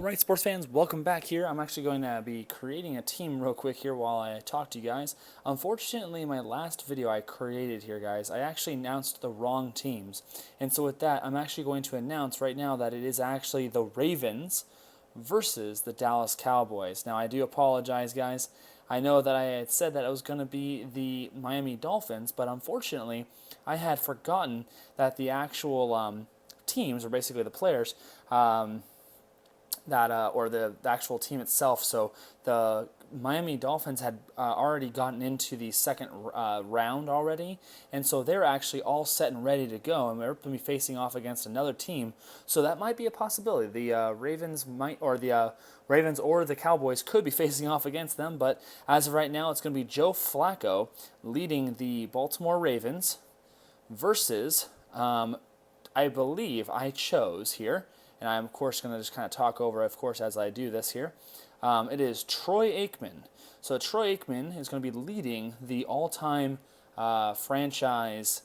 Alright, sports fans, welcome back here. I'm actually going to be creating a team real quick here while I talk to you guys. Unfortunately, in my last video I created here, guys, I actually announced the wrong teams. And so with that, I'm actually going to announce right now that it is actually the Ravens versus the Dallas Cowboys. Now, I do apologize, guys. I know that I had said that it was going to be the Miami Dolphins, but unfortunately, I had forgotten that the actual teams, or basically the players, or the actual team itself. So the Miami Dolphins had already gotten into the second round already, and so they're actually all set and ready to go, and they're going to be facing off against another team. So that might be a possibility. The Ravens or the Cowboys could be facing off against them, but as of right now, it's going to be Joe Flacco leading the Baltimore Ravens versus, I believe I chose here, and I'm, of course, going to just kind of talk over, of course, as I do this here. It is Troy Aikman. So Troy Aikman is going to be leading the all-time franchise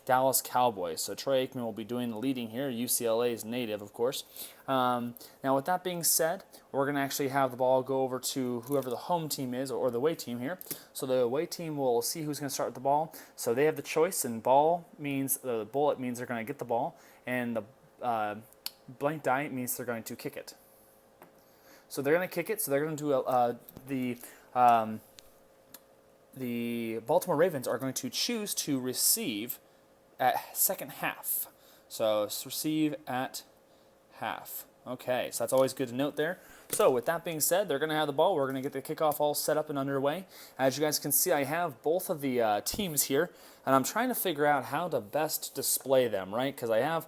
Dallas Cowboys. So Troy Aikman will be doing the leading here. UCLA's native, of course. Now, with that being said, we're going to actually have the ball go over to whoever the home team is, or the away team here. So the away team will see who's going to start with the ball. So they have the choice, and ball means the bullet means they're going to get the ball, and the blank die means they're going to kick it. So they're going to kick it. So they're going to do the Baltimore Ravens are going to choose to receive at second half. So receive at half. Okay, so that's always good to note there. So with that being said, they're going to have the ball. We're going to get the kickoff all set up and underway. As you guys can see, I have both of the teams here, and I'm trying to figure out how to best display them, right? Because I have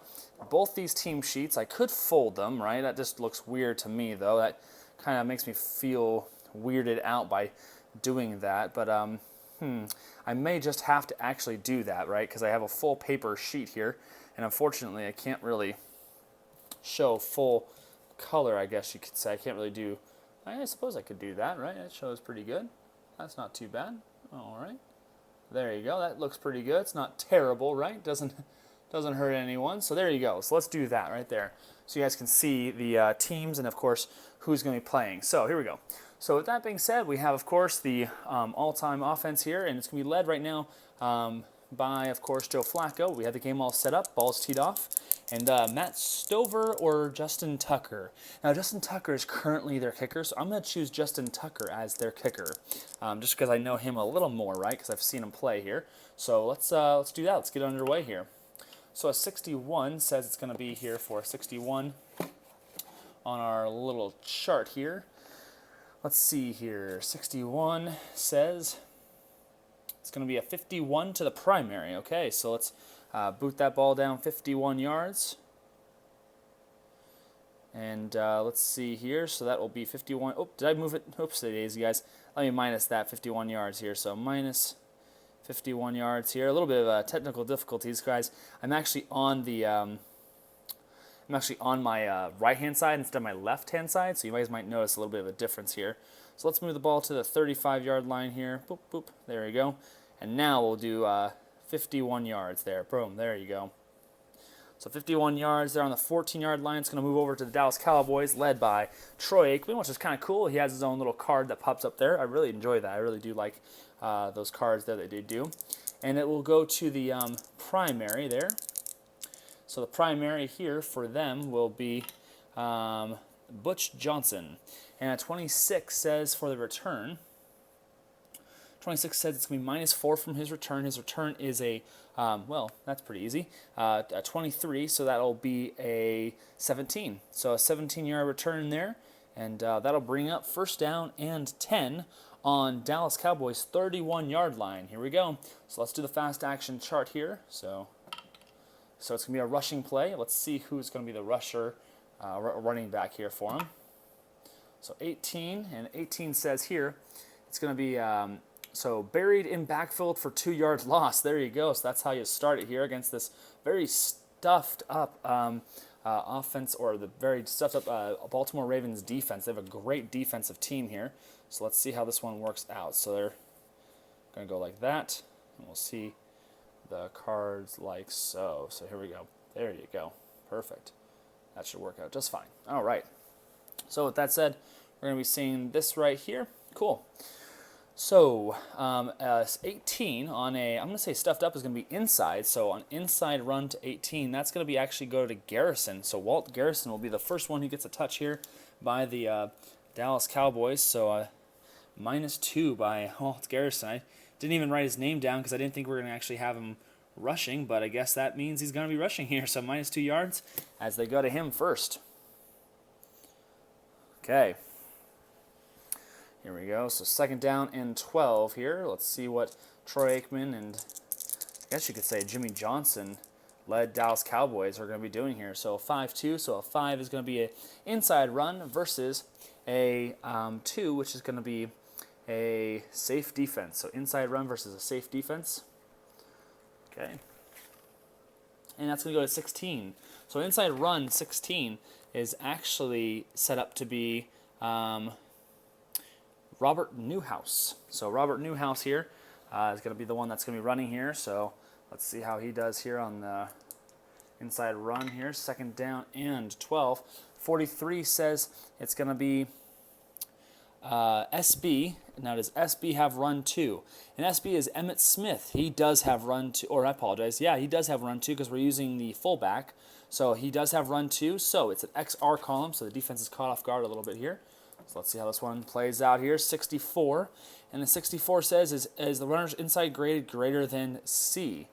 both these team sheets. I could fold them, right? That just looks weird to me, though. That kind of makes me feel weirded out by doing that. But I may just have to actually do that, right? Because I have a full paper sheet here, and unfortunately, I can't really show full color, I guess you could say. I can't really do, I suppose I could do that, right? That shows pretty good. That's not too bad. All right. There you go. That looks pretty good. It's not terrible, right? Doesn't hurt anyone. So there you go. So let's do that right there. So you guys can see the teams and, of course, who's going to be playing. So here we go. So with that being said, we have, of course, the all-time offense here, and it's going to be led right now by, of course, Joe Flacco. We have the game all set up, balls teed off, and Matt Stover or Justin Tucker. Now, Justin Tucker is currently their kicker, so I'm going to choose Justin Tucker as their kicker, just because I know him a little more, right, because I've seen him play here. So let's do that. Let's get underway here. So a 61 says it's going to be here for a 61 on our little chart here. Let's see here. 61 says it's going to be a 51 to the primary. Okay, so let's boot that ball down 51 yards. And let's see here. So that will be 51. Oh, did I move it? Oops, daisy, guys. Let me minus that 51 yards here. So minus 51 yards here. A little bit of technical difficulties, guys. I'm actually on the my right-hand side instead of my left-hand side, so you guys might notice a little bit of a difference here. So let's move the ball to the 35-yard line here. Boop, boop. There we go. And now we'll do 51 yards there. Boom. There you go. So 51 yards there on the 14-yard line. It's going to move over to the Dallas Cowboys, led by Troy Aikman, which is kind of cool. He has his own little card that pops up there. I really enjoy that. I really do like those cards there that they do. And it will go to the primary there. So the primary here for them will be Butch Johnson. And 26 says for the return, 26 says it's going to be -4 from his return. His return is a, well, that's pretty easy, a 23, so that'll be a 17. So a 17-yard return there, and that'll bring up first down and 10 on Dallas Cowboys' 31-yard line. Here we go. So let's do the fast action chart here. So it's going to be a rushing play. Let's see who's going to be the rusher, running back here for him. So 18, and 18 says here, it's going to be, so buried in backfield for 2 yards lost. There you go. So that's how you start it here against this very stuffed up offense, or the very stuffed up Baltimore Ravens defense. They have a great defensive team here. So let's see how this one works out. So they're going to go like that, and we'll see the cards like so. So here we go. There you go. Perfect. That should work out just fine. All right. So with that said, we're going to be seeing this right here. Cool. So 18 on a, I'm going to say stuffed up is going to be inside. So on inside run to 18, that's going to be actually go to Garrison. So Walt Garrison will be the first one who gets a touch here by the Dallas Cowboys. So -2 by Walt Garrison. I didn't even write his name down because I didn't think we were going to actually have him rushing, but I guess that means he's going to be rushing here. So -2 yards as they go to him first. Okay. Here we go. So 2nd down and 12 here. Let's see what Troy Aikman and I guess you could say Jimmy Johnson led Dallas Cowboys are going to be doing here. So 5-2. So a 5 is going to be an inside run versus a 2, which is going to be a safe defense. So inside run versus a safe defense. Okay. And that's going to go to 16. So inside run 16 is actually set up to be Robert Newhouse. So Robert Newhouse here is going to be the one that's going to be running here. So let's see how he does here on the inside run here. 2nd down and 12. 43 says it's going to be SB. Now does SB have run 2? And SB is Emmitt Smith. He does have run 2, or I apologize. Yeah, he does have run 2 because we're using the fullback. So he does have run 2. So it's an XR column. So the defense is caught off guard a little bit here. So let's see how this one plays out here. 64. And the 64 says, is the runner's inside grade greater than C?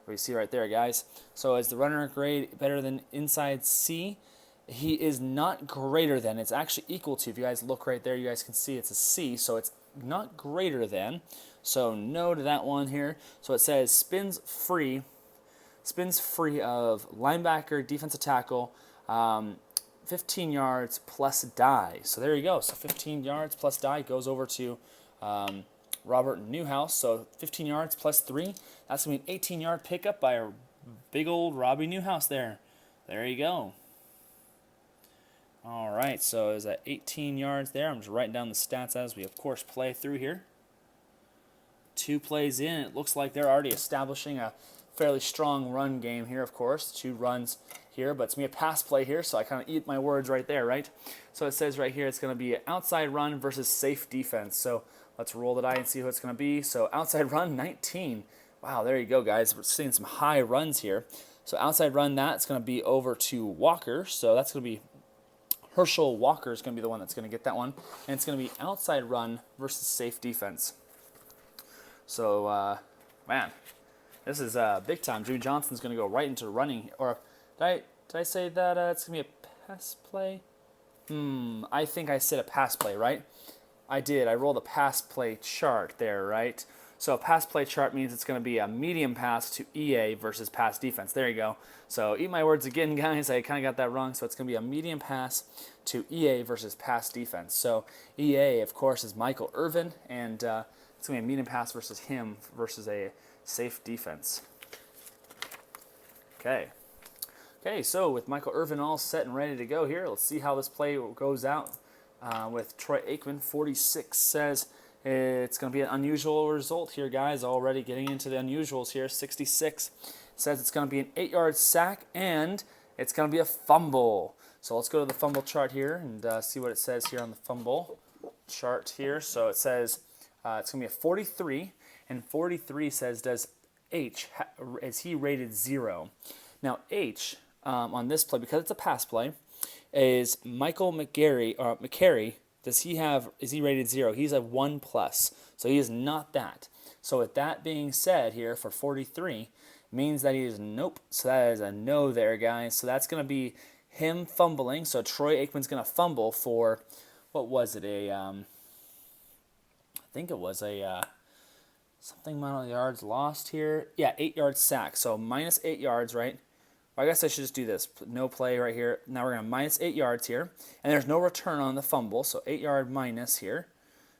What you see right there, guys. So is the runner grade better than inside C? He is not greater than. It's actually equal to. If you guys look right there, you guys can see it's a C. So it's not greater than. So no to that one here. So it says spins free of linebacker, defensive tackle, 15 yards plus die. So there you go. So 15 yards plus die goes over to Robert Newhouse. So 15 yards plus 3. That's going to be an 18-yard pickup by a big old Robbie Newhouse there. There you go. All right, so is that 18 yards there? I'm just writing down the stats as we, of course, play through here. 2 plays in. It looks like they're already establishing a fairly strong run game here, of course. 2 runs here, but it's going to be a pass play here, so I kind of eat my words right there, right? So it says right here it's going to be an outside run versus safe defense. So let's roll the die and see who it's going to be. So outside run, 19. Wow, there you go, guys. We're seeing some high runs here. So outside run, that's going to be over to Walker. So that's going to be Herschel Walker is going to be the one that's going to get that one. And it's going to be outside run versus safe defense. So, man, this is big time. Jimmy Johnson's going to go right into running. Or did I say that it's going to be a pass play? I think I said a pass play, right? I did. I rolled a pass play chart there, right? So a pass play chart means it's going to be a medium pass to EA versus pass defense. There you go. So eat my words again, guys. I kind of got that wrong. So it's going to be a medium pass to EA versus pass defense. So EA, of course, is Michael Irvin, and it's going to be a medium pass versus him versus a safe defense. Okay. Okay, so with Michael Irvin all set and ready to go here, let's see how this play goes out with Troy Aikman. 46 says it's going to be an unusual result here, guys. Already getting into the unusuals here. 66 says it's going to be an 8-yard sack, and it's going to be a fumble. So let's go to the fumble chart here and see what it says here on the fumble chart here. So it says it's going to be a 43, and 43 says, does H, is he rated 0? Now, H on this play, because it's a pass play, is Michael McCary. Is he rated 0? He's a 1+. So he is not that. So with that being said here for 43, means that he is nope. So that is a no there, guys. So that's going to be him fumbling. So Troy Aikman's going to fumble for, what was it? I think it was a something amount of yards lost here. Yeah, 8-yard sack. So -8 yards, right? I guess I should just do this. No play right here. Now we're going to -8 yards here. And there's no return on the fumble, so 8-yard minus here.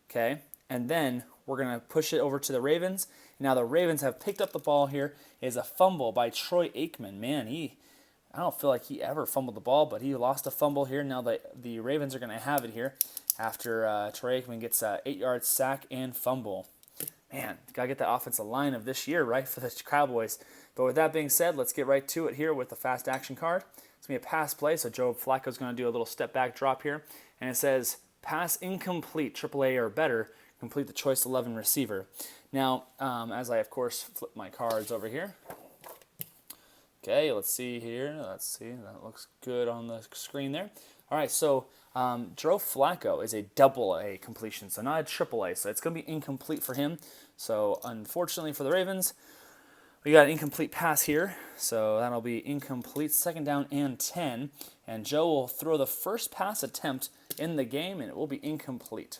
Okay, and then we're going to push it over to the Ravens. Now the Ravens have picked up the ball here. It is a fumble by Troy Aikman. Man, I don't feel like he ever fumbled the ball, but he lost a fumble here. Now the Ravens are going to have it here after Troy Aikman gets an 8-yard sack and fumble. Man, got to get the offensive line of this year, right, for the Cowboys. But with that being said, let's get right to it here with the fast action card. It's going to be a pass play, so Joe Flacco's going to do a little step back drop here. And it says, pass incomplete, AAA or better, complete the choice 11 receiver. Now, as I, of course, flip my cards over here. Okay, let's see here. Let's see. That looks good on the screen there. All right, so Joe Flacco is a AA completion, so not a AAA, so it's going to be incomplete for him. So, unfortunately for the Ravens, we got an incomplete pass here, so that'll be incomplete, 2nd down and 10. And Joe will throw the first pass attempt in the game, and it will be incomplete.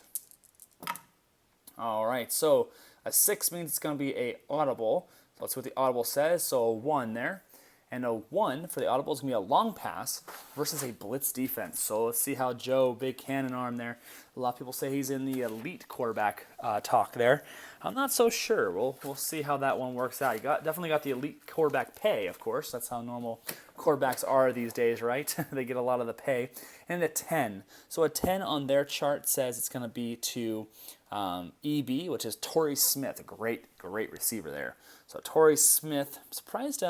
All right, so a 6 means it's going to be a audible. So let's see what the audible says. So a 1 there. And a 1 for the audible is going to be a long pass versus a blitz defense. So let's see how Joe, big cannon arm there. A lot of people say he's in the elite quarterback talk there. I'm not so sure. We'll see how that one works out. Definitely got the elite quarterback pay, of course. That's how normal quarterbacks are these days, right? They get a lot of the pay. And a 10. So a 10 on their chart says it's going to be to EB, which is Torrey Smith, a great receiver there. So Torrey Smith, surprised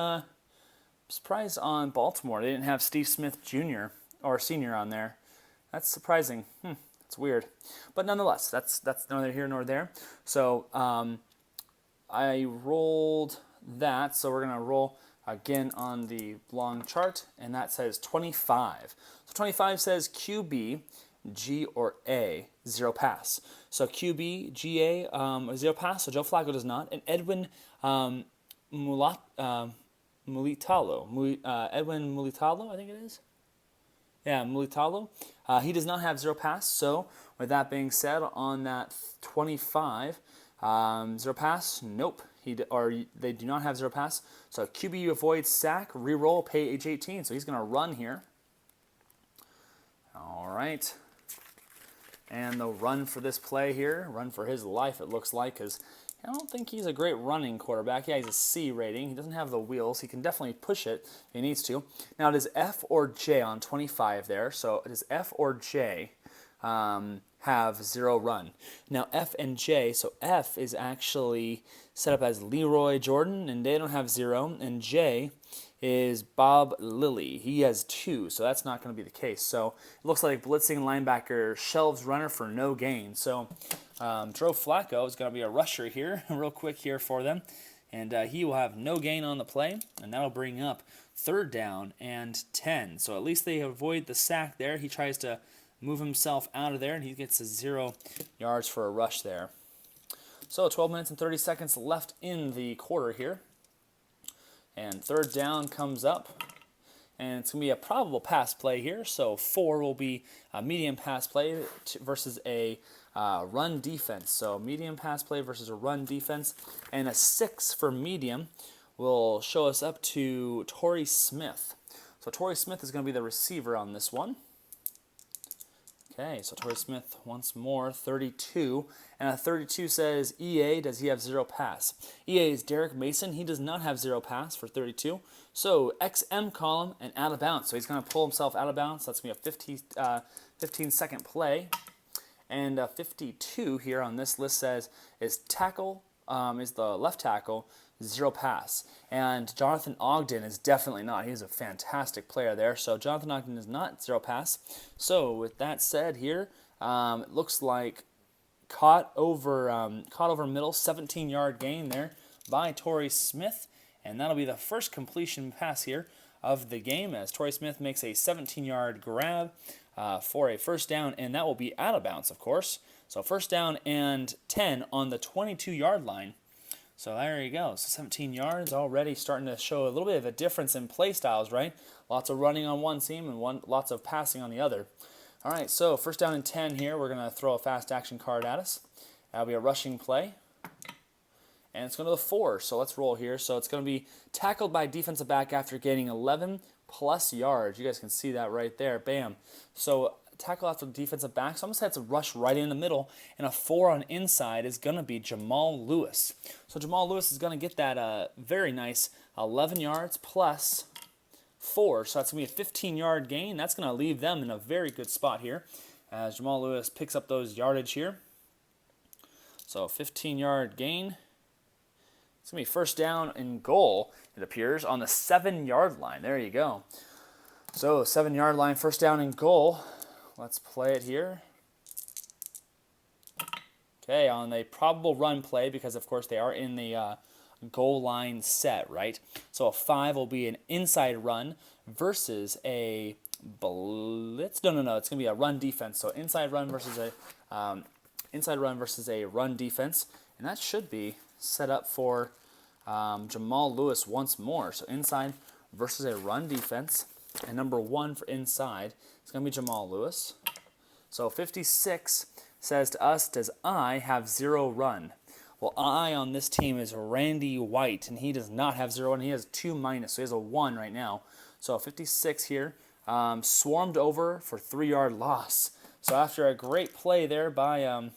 on Baltimore. They didn't have Steve Smith Jr. or Sr. on there. That's surprising. It's weird. But nonetheless, that's neither here nor there. So I rolled that. So we're going to roll again on the long chart. And that says 25. So 25 says QB, G or A, 0 pass. So QB, GA, 0 pass. So Joe Flacco does not. And Edwin Mulitalo. Edwin Mulitalo, I think it is. Yeah, Mulitalo. He does not have 0 pass. So with that being said, on that 25, 0 pass, nope. They do not have 0 pass. So QB avoids sack, reroll, pay age 18. So he's going to run here. All right. And the run for this play here, run for his life, it looks like, because I don't think he's a great running quarterback. Yeah, he's a C rating. He doesn't have the wheels. He can definitely push it if he needs to. Now, does F or J on 25 there? So does F or J have 0 run? Now, F and J, so F is actually set up as Leroy Jordan, and they don't have 0. And J is Bob Lilly. He has 2, so that's not going to be the case. So it looks like blitzing linebacker shelves runner for no gain. So Joe Flacco is going to be a rusher here, real quick here for them. And he will have no gain on the play, and that'll bring up 3rd down and 10. So at least they avoid the sack there. He tries to move himself out of there, and he gets 0 yards for a rush there. So 12 minutes and 30 seconds left in the quarter here. And 3rd down comes up, and it's going to be a probable pass play here. So 4 will be a medium pass play versus a run defense. So medium pass play versus a run defense. And a 6 for medium will show us up to Torrey Smith. So Torrey Smith is going to be the receiver on this one. Okay, so Torrey Smith once more, 32. And a 32 says EA, does he have 0 pass? EA is Derek Mason. He does not have 0 pass for 32. So XM column and out of bounds. So he's going to pull himself out of bounds. That's going to be a 15-second play. And 52 here on this list says is tackle, is the left tackle, 0 pass. And Jonathan Ogden is definitely not. He's a fantastic player there. So Jonathan Ogden is not 0 pass. So with that said here, it looks like caught over middle, 17-yard gain there by Torrey Smith. And that'll be the first completion pass here of the game as Torrey Smith makes a 17-yard grab for a 1st down. And that will be out of bounds, of course. So 1st down and 10 on the 22-yard line. So there you go. So 17 yards already starting to show a little bit of a difference in play styles, right? Lots of running on one team and lots of passing on the other. All right, so 1st down and 10 here. We're going to throw a fast action card at us. That'll be a rushing play. And it's going to the 4, so let's roll here. So it's going to be tackled by defensive back after gaining 11 plus yards. You guys can see that right there. Bam. So tackle after the defensive back. So I'm going to have to rush right in the middle. And a 4 on inside is going to be Jamal Lewis. So Jamal Lewis is going to get that very nice 11 yards plus 4. So that's going to be a 15-yard gain. That's going to leave them in a very good spot here as Jamal Lewis picks up those yardage here. So 15-yard gain. It's going to be 1st down and goal, it appears, on the 7-yard line. There you go. So 7-yard line, first down and goal. Let's play it here. Okay, on a probable run play, because of course they are in the goal line set, right? So a 5 will be an inside run versus a blitz. No. It's gonna be a run defense. So inside run versus a run defense, and that should be set up for Jamal Lewis once more. So inside versus a run defense, and number 1 for inside is gonna be Jamal Lewis. So 56 says to us, does I have 0 run? Well, I on this team is Randy White, and he does not have 0, and he has 2 minus, so he has a 1 right now. So 56 here, swarmed over for 3-yard loss. So after a great play there by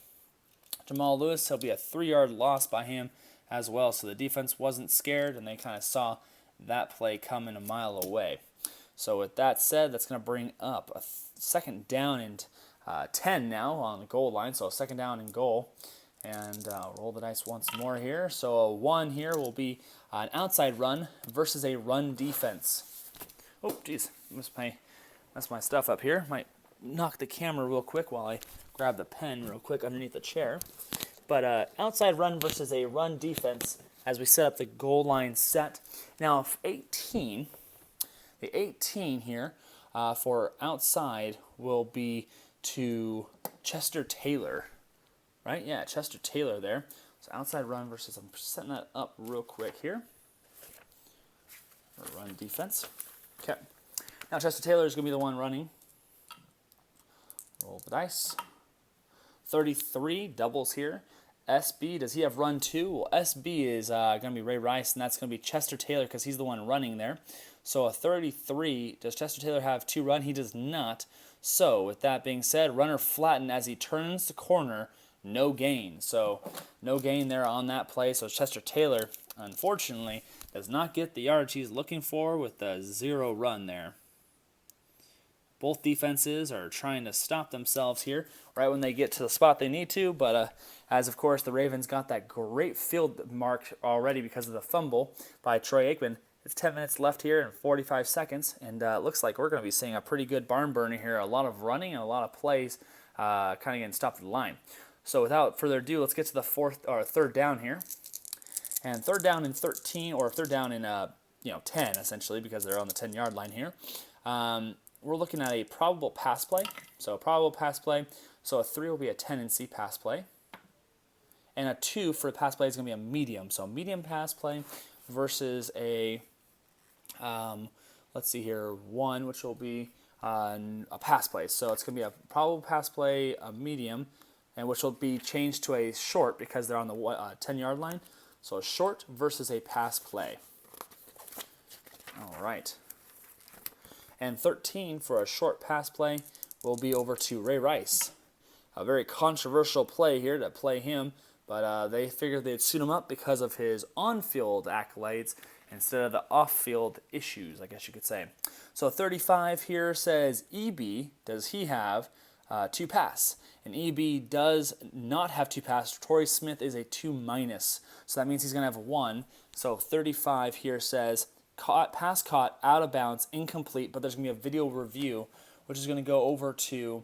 Jamal Lewis, he'll be a 3-yard loss by him as well. So the defense wasn't scared, and they kind of saw that play coming a mile away. So with that said, that's going to bring up a second down and 10 now on the goal line. So a second down and goal. And roll the dice once more here. So a 1 here will be an outside run versus a run defense. Oh, geez, messed my stuff up here. Might knock the camera real quick while I grab the pen real quick underneath the chair. But outside run versus a run defense as we set up the goal line set. Now, if the 18 here for outside will be to Chester Taylor. Right? Yeah, Chester Taylor there. So outside run versus, I'm setting that up real quick here. Or run defense. Okay. Now Chester Taylor is going to be the one running. Roll the dice. 33, doubles here. SB, does he have run 2? Well, SB is going to be Ray Rice, and that's going to be Chester Taylor because he's the one running there. So a 33, does Chester Taylor have 2 run? He does not. So with that being said, runner flattened as he turns the corner. No gain. So no gain there on that play. So Chester Taylor, unfortunately, does not get the yardage he's looking for with the 0 run there. Both defenses are trying to stop themselves here right when they get to the spot they need to. But as, of course, the Ravens got that great field mark already because of the fumble by Troy Aikman. It's 10 minutes left here and 45 seconds. And it looks like we're going to be seeing a pretty good barn burner here. A lot of running and a lot of plays kind of getting stopped at the line. So without further ado, let's get to the third down here. And third down in 13, or third down in 10 essentially, because they're on the 10-yard line here. We're looking at a probable pass play. So a probable pass play. So a 3 will be a tendency pass play. And a 2 for the pass play is going to be a medium. So medium pass play versus a, let's see here, 1, which will be a pass play. So it's going to be a probable pass play, a medium, and which will be changed to a short because they're on the 10-yard line. So a short versus a pass play. All right. And 13 for a short pass play will be over to Ray Rice. A very controversial play here to play him, but they figured they'd suit him up because of his on-field accolades instead of the off-field issues, I guess you could say. So 35 here says EB, does he have 2 pass? And EB does not have 2 pass. Torrey Smith is a 2 minus. So that means he's going to have 1. So 35 here says pass caught, out of bounds, incomplete, but there's going to be a video review, which is going to go over to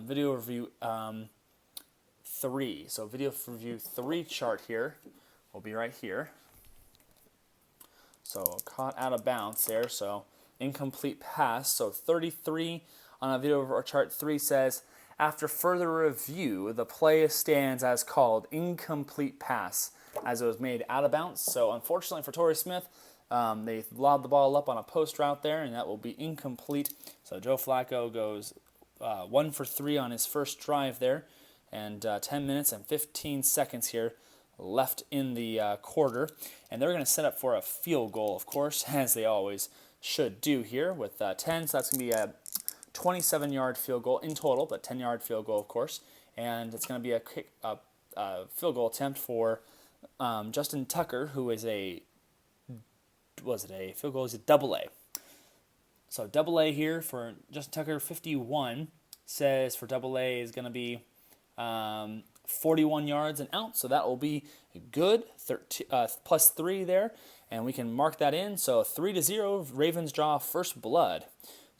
video review 3. So video review 3 chart here will be right here. So caught out of bounds there, so incomplete pass. So 33 on a video chart 3 says, after further review, the play stands as called incomplete pass, as it was made out of bounds. So unfortunately for Torrey Smith, they lobbed the ball up on a post route there, and that will be incomplete. So Joe Flacco goes 1 for 3 on his first drive there, and 10 minutes and 15 seconds here left in the quarter. And they're going to set up for a field goal, of course, as they always should do here with 10. So that's going to be a 27-yard field goal in total, but 10-yard field goal, of course. And it's going to be a field goal attempt for Justin Tucker, who is a field goal? Is a double A. So double A here for Justin Tucker, 51, says for double A is going to be 41 yards and out. So that will be good, plus 3 there. And we can mark that in. So 3-0, Ravens draw first blood.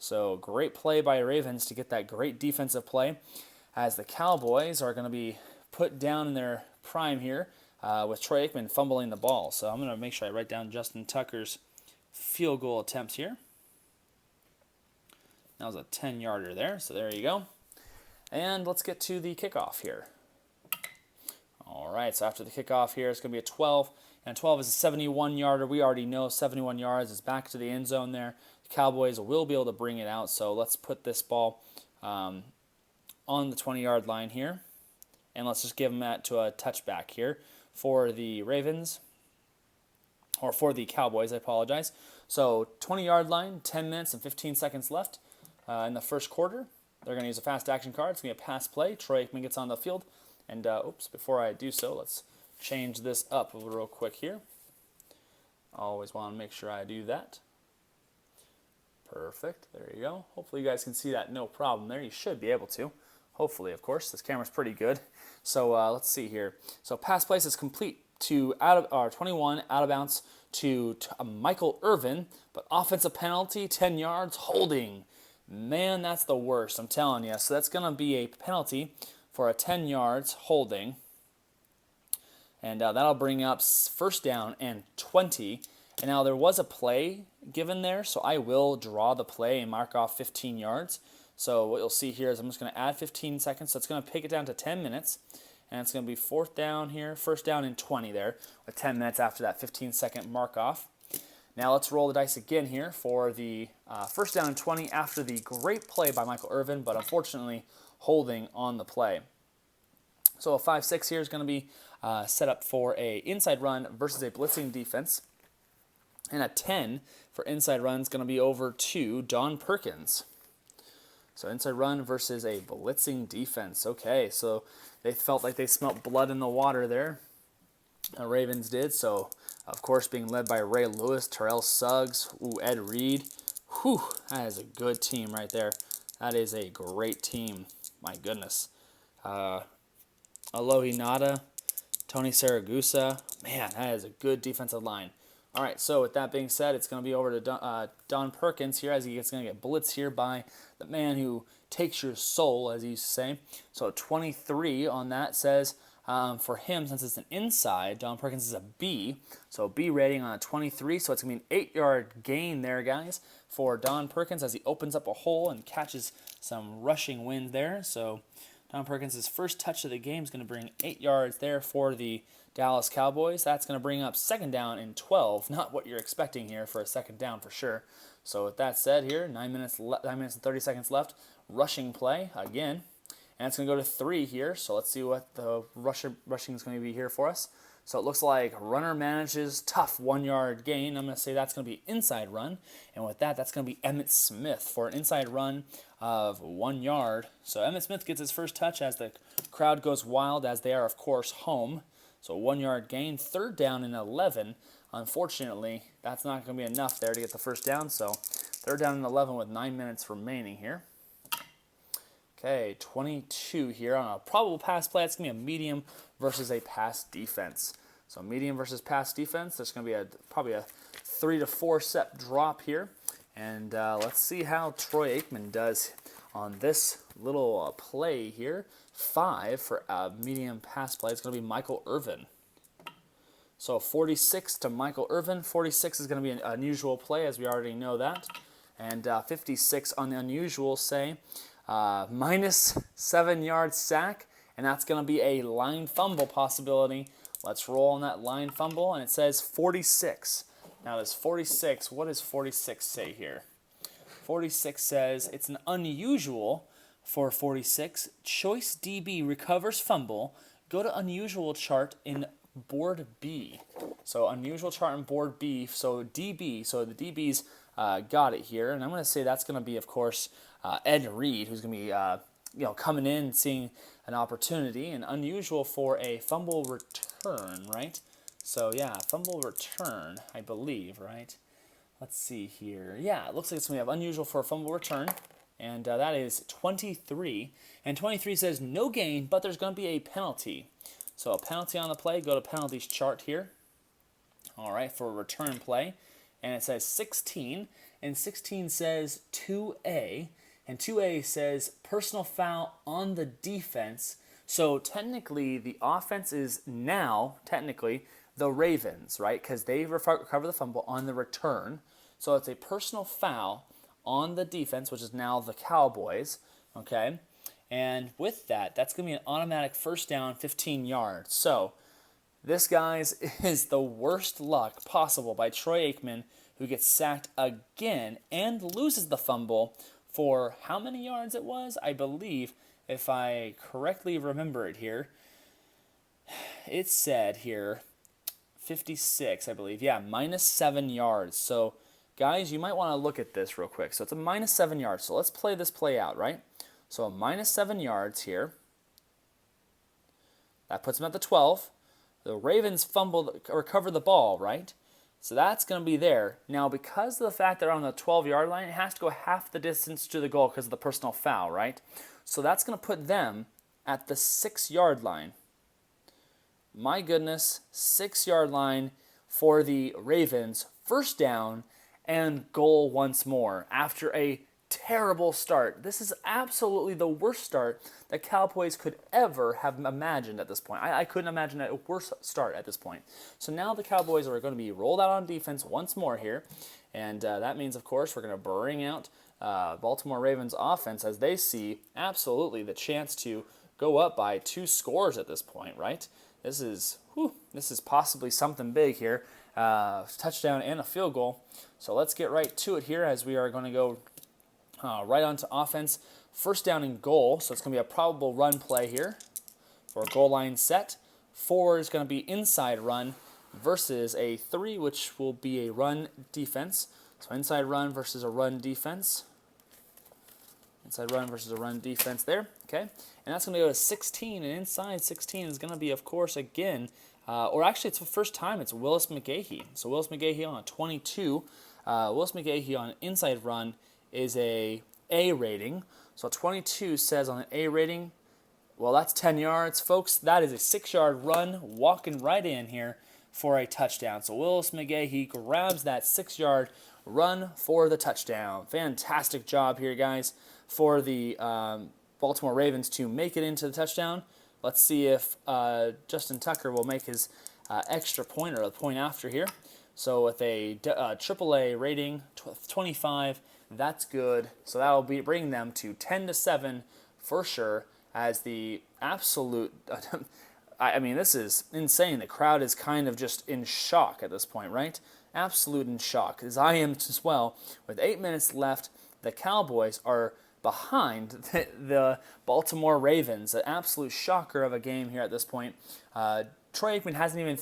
So great play by Ravens to get that great defensive play, as the Cowboys are going to be put down in their prime here with Troy Aikman fumbling the ball. So I'm going to make sure I write down Justin Tucker's field goal attempts here. That was a 10-yarder there, so there you go. And let's get to the kickoff here. All right, so after the kickoff here, it's going to be a 12, and 12 is a 71-yarder. We already know 71 yards is back to the end zone there. The Cowboys will be able to bring it out, so let's put this ball on the 20-yard line here, and let's just give them that to a touchback here for the Ravens, or for the Cowboys, I apologize. So 20-yard line, 10 minutes and 15 seconds left in the first quarter. They're going to use a fast action card. It's going to be a pass play. Troy Aikman gets on the field. And, before I do so, let's change this up real quick here. Always want to make sure I do that. Perfect. There you go. Hopefully you guys can see that no problem there. You should be able to. Hopefully, of course. This camera's pretty good. So let's see here. So pass play is complete to 21 out of bounds to Michael Irvin, but offensive penalty, 10 yards, holding. Man, that's the worst, I'm telling you. So that's going to be a penalty for a 10 yards holding. And that'll bring up first down and 20. And now there was a play given there, so I will draw the play and mark off 15 yards. So what you'll see here is I'm just going to add 15 seconds. So it's going to take it down to 10 minutes. And it's going to be fourth down here, first down and 20 there, with 10 minutes after that 15-second mark off. Now let's roll the dice again here for the first down and 20 after the great play by Michael Irvin, but unfortunately holding on the play. So a 5-6 here is going to be set up for a inside run versus a blitzing defense. And a 10 for inside run is going to be over to Don Perkins. So inside run versus a blitzing defense. Okay, so they felt like they smelt blood in the water there. The Ravens did. So, of course, being led by Ray Lewis, Terrell Suggs, Ed Reed. Whew, that is a good team right there. That is a great team. My goodness. Alohi Nada, Tony Saragusa. Man, that is a good defensive line. All right, so with that being said, it's going to be over to Don Perkins here, as he's going to get blitzed here by the man who takes your soul, as he used to say. So 23 on that says for him, since it's an inside, Don Perkins is a B. So B rating on a 23, so it's going to be an 8-yard gain there, guys, for Don Perkins as he opens up a hole and catches some rushing wind there. So Don Perkins' first touch of the game is going to bring 8 yards there for the Dallas Cowboys. That's going to bring up second down and 12. Not what you're expecting here for a second down for sure. So with that said here, 9 minutes and 30 seconds left. Rushing play again. And it's going to go to 3 here. So let's see what the rushing is going to be here for us. So it looks like runner manages tough 1-yard gain. I'm going to say that's going to be inside run. And with that, that's going to be Emmitt Smith for an inside run of 1 yard. So Emmitt Smith gets his first touch as the crowd goes wild, as they are, of course, home. So 1-yard gain, third down and 11. Unfortunately, that's not going to be enough there to get the first down. So third down and 11 with 9 minutes remaining here. Okay, 22 here on a probable pass play. It's going to be a medium versus a pass defense. So medium versus pass defense. There's going to be probably a 3 to 4 step drop here. And let's see how Troy Aikman does on this little play here. 5 for a medium pass play. It's going to be Michael Irvin. So 46 to Michael Irvin. 46 is going to be an unusual play, as we already know that. And 56 on the unusual, say, minus 7-yard sack. And that's going to be a line fumble possibility. Let's roll on that line fumble. And it says 46. Now, this 46, what does 46 say here? 46 says it's an unusual for 46. Choice DB recovers fumble. Go to unusual chart in board B. So unusual chart in board B. So DB. So the DB's got it here. And I'm going to say that's going to be, of course, Ed Reed, who's going to be coming in and seeing an opportunity. And unusual for a fumble return, right? So yeah, fumble return, I believe, right? Let's see here. Yeah, it looks like it's going to be unusual for a fumble return. And that is 23. And 23 says no gain, but there's going to be a penalty. So a penalty on the play. Go to penalties chart here. All right, for a return play. And it says 16. and 16 says 2A, and 2A says personal foul on the defense. So technically, the offense is now, technically, the Ravens, right? Because they recover the fumble on the return. So it's a personal foul on the defense, which is now the Cowboys, okay? And with that, that's going to be an automatic first down, 15 yards. So this, guys, is the worst luck possible by Troy Aikman, who gets sacked again and loses the fumble for how many yards it was? I believe, if I correctly remember it here, it said here 56, I believe. Yeah, -7 yards. So, guys, you might want to look at this real quick. So it's a -7 yards. So let's play this play out, right? So a -7 yards here. That puts them at the 12. The Ravens recover the ball, right? So that's going to be there. Now, because of the fact they're on the 12-yard line, it has to go half the distance to the goal because of the personal foul, right? So that's going to put them at the 6-yard line. My goodness, 6-yard line for the Ravens. First down and goal once more after a terrible start. This is absolutely the worst start that Cowboys could ever have imagined at this point. I couldn't imagine a worse start at this point. So now the Cowboys are going to be rolled out on defense once more here, and that means, of course, we're going to bring out Baltimore Ravens offense as they see absolutely the chance to go up by 2 scores at this point, right? This is possibly something big here. Touchdown and a field goal. So let's get right to it here as we are going to go right onto offense. First down and goal, so it's going to be a probable run play here for a goal line set. 4 is going to be inside run versus a 3, which will be a run defense. So inside run versus a run defense. Inside run versus a run defense there, okay? And that's going to go to 16, and inside 16 is going to be, of course, again, or actually it's the first time it's Willis McGahee. So Willis McGahee on a 22. Willis McGahee on an inside run is a rating. So 22 says on an A rating, well, that's 10 yards. Folks, that is a 6-yard run, walking right in here for a touchdown. So Willis McGahee grabs that 6-yard run for the touchdown. Fantastic job here, guys, for the Baltimore Ravens to make it into the touchdown. Let's see if Justin Tucker will make his extra point or the point after here. So with a AAA rating, 25, that's good. So that will be bring them to 10-7 for sure. As the absolute, I mean, this is insane. The crowd is kind of just in shock at this point, right? Absolute in shock, as I am as well. With 8 minutes left, the Cowboys are behind the Baltimore Ravens. An absolute shocker of a game here at this point. Troy Aikman hasn't even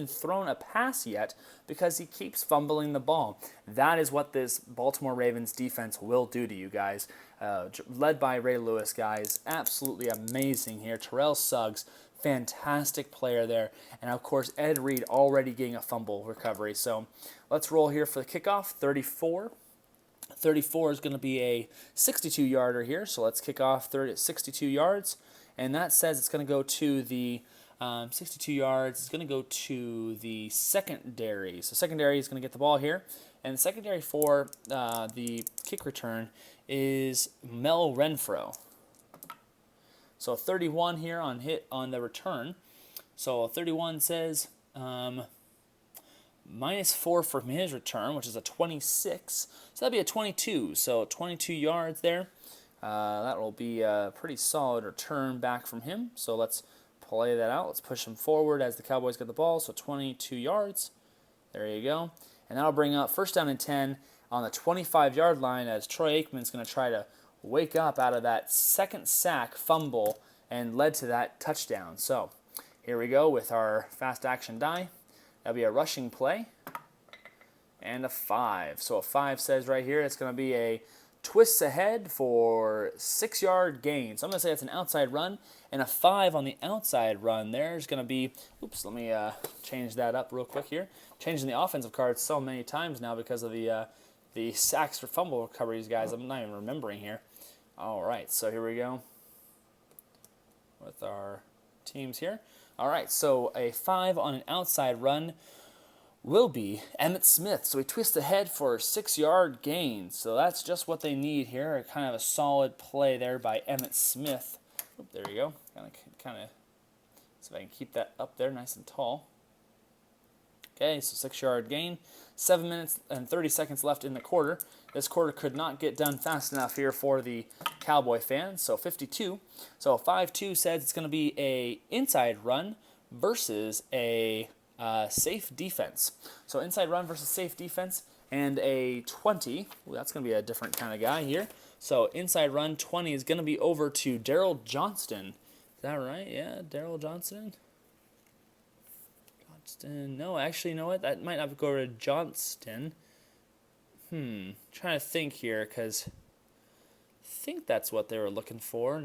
thrown a pass yet because he keeps fumbling the ball. That is what this Baltimore Ravens defense will do to you guys. Led by Ray Lewis, guys. Absolutely amazing here. Terrell Suggs, fantastic player there. And, of course, Ed Reed already getting a fumble recovery. So let's roll here for the kickoff. 34. 34 is going to be a 62-yarder here. So let's kick off 62 yards. And that says it's going to go to the 62 yards. It's going to go to the secondary. So secondary is going to get the ball here. And the secondary for the kick return is Mel Renfro. So 31 here on the return. So 31 says -4 from his return, which is a 26. So that'd be a 22. So 22 yards there. That will be a pretty solid return back from him. So let's play that out. Let's push him forward as the Cowboys get the ball. So 22 yards. There you go. And that'll bring up first down and 10 on the 25-yard line as Troy Aikman's going to try to wake up out of that second sack fumble and led to that touchdown. So here we go with our fast action die. That'll be a rushing play and a 5. So a 5 says right here it's going to be a twists ahead for 6-yard gain. So I'm going to say that's an outside run, and a 5 on the outside run. There's going to be, oops, let me change that up real quick here. Changing the offensive cards so many times now because of the sacks for fumble recoveries, guys. I'm not even remembering here. All right, so here we go with our teams here. All right, so a 5 on an outside run will be Emmitt Smith. So he twists ahead for a 6-yard gain. So that's just what they need here. Kind of a solid play there by Emmitt Smith. Oop, there you go. Kind of. See if I can keep that up there nice and tall. Okay, so 6-yard gain. 7 minutes and 30 seconds left in the quarter. This quarter could not get done fast enough here for the Cowboy fans. So 52. So 5-2 says it's going to be a inside run versus a safe defense. So inside run versus safe defense and a 20. Ooh, that's going to be a different kind of guy here. So inside run 20 is going to be over to Daryl Johnston. Is that right? Yeah, Daryl Johnston. No, actually, you know what? That might not go to Johnston. Trying to think here, because I think that's what they were looking for.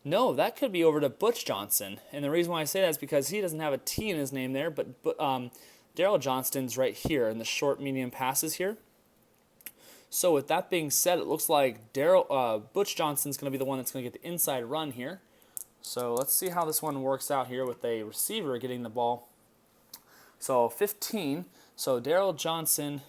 No, that could be over to Butch Johnson. And the reason why I say that is because he doesn't have a T in his name there, but Daryl Johnston's right here in the short, medium passes here. So with that being said, it looks like Butch Johnson's going to be the one that's going to get the inside run here. So let's see how this one works out here with a receiver getting the ball. So 15. So Daryl Johnson.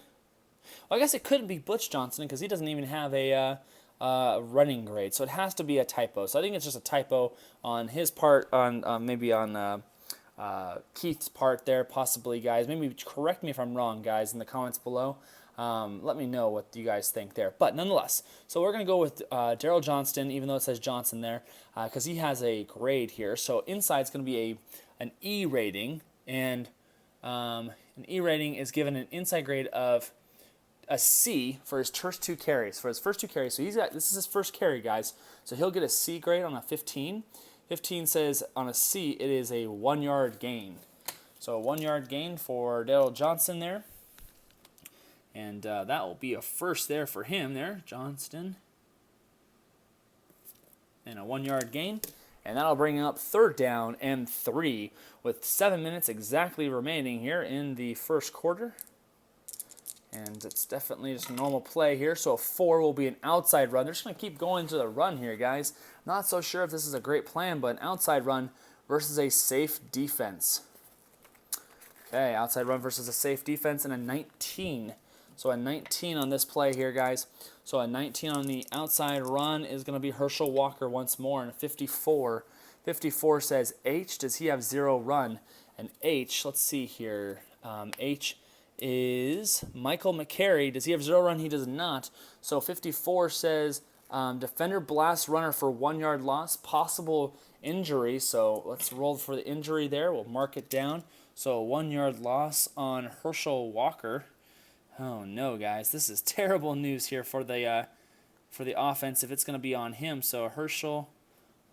Well, I guess it couldn't be Butch Johnson because he doesn't even have a running grade. So it has to be a typo. So I think it's just a typo on his part, maybe on Keith's part there, possibly, guys. Maybe correct me if I'm wrong, guys, in the comments below. Let me know what you guys think there. But nonetheless, so we're going to go with Daryl Johnston, even though it says Johnson there, because he has a grade here. So inside is going to be an E rating, and an E rating is given an inside grade of a C for his first 2 carries. For his first 2 carries, so this is his first carry, guys. So he'll get a C grade on a 15. 15 says on a C it is a 1-yard gain. So a 1-yard gain for Daryl Johnson there. And that will be a first there for him there, Johnston. And a 1-yard gain. And that'll bring up 3rd down and 3 with 7 minutes exactly remaining here in the first quarter. And it's definitely just a normal play here. So a 4 will be an outside run. They're just going to keep going to the run here, guys. Not so sure if this is a great plan, but an outside run versus a safe defense. Okay, outside run versus a safe defense and a 19. So a 19 on this play here, guys. So a 19 on the outside run is going to be Herschel Walker once more. And a 54. 54 says H. Does he have 0 run? And H, let's see here. H is Michael McCary. Does he have 0 run? He does not. So 54 says defender blast runner for 1-yard loss. Possible injury. So let's roll for the injury there. We'll mark it down. So a 1-yard loss on Herschel Walker. Oh no, guys, this is terrible news here for the offense if it's going to be on him. So Herschel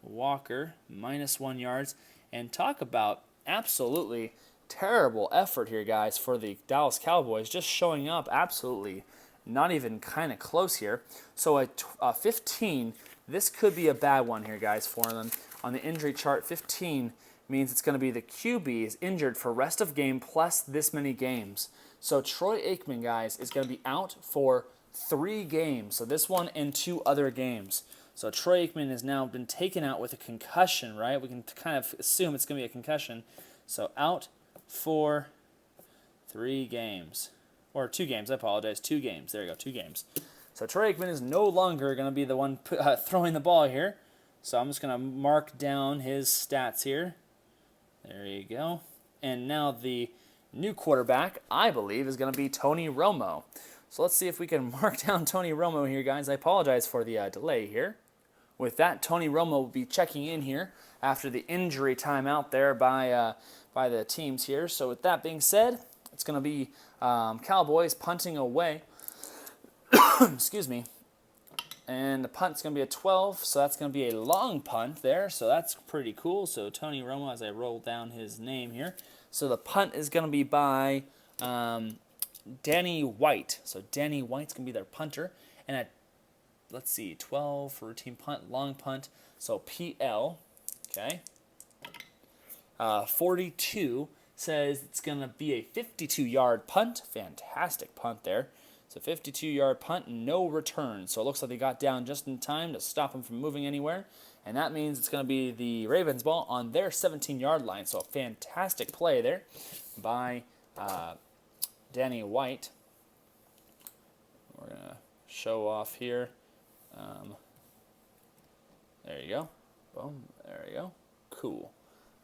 Walker minus 1 yards, and talk about absolutely terrible effort here, guys, for the Dallas Cowboys, just showing up absolutely not even kind of close here. So a 15, this could be a bad one here, guys, for them. On the injury chart, 15 means it's going to be the QB is injured for rest of game plus this many games. So Troy Aikman, guys, is going to be out for 3 games. So this one and 2 other games. So Troy Aikman has now been taken out with a concussion, right? We can kind of assume it's going to be a concussion. So out for 3 games. Or 2 games, I apologize. 2 games. There you go, 2 games. So Troy Aikman is no longer going to be the one throwing the ball here. So I'm just going to mark down his stats here. There you go. And now the new quarterback, I believe, is going to be Tony Romo. So let's see if we can mark down Tony Romo here, guys. I apologize for the delay here. With that, Tony Romo will be checking in here after the injury timeout there by the teams here. So with that being said, it's going to be Cowboys punting away. Excuse me. And the punt's going to be a 12, so that's going to be a long punt there. So that's pretty cool. So Tony Romo, as I roll down his name here. So the punt is going to be by Danny White. So Danny White's going to be their punter. And at, let's see, 12 for routine punt, long punt. So PL, okay. 42 says it's going to be a 52-yard punt. Fantastic punt there. So 52-yard punt, no return. So it looks like they got down just in time to stop them from moving anywhere. And that means it's going to be the Ravens ball on their 17-yard line. So a fantastic play there by Danny White. We're going to show off here. There you go. Boom. There you go. Cool.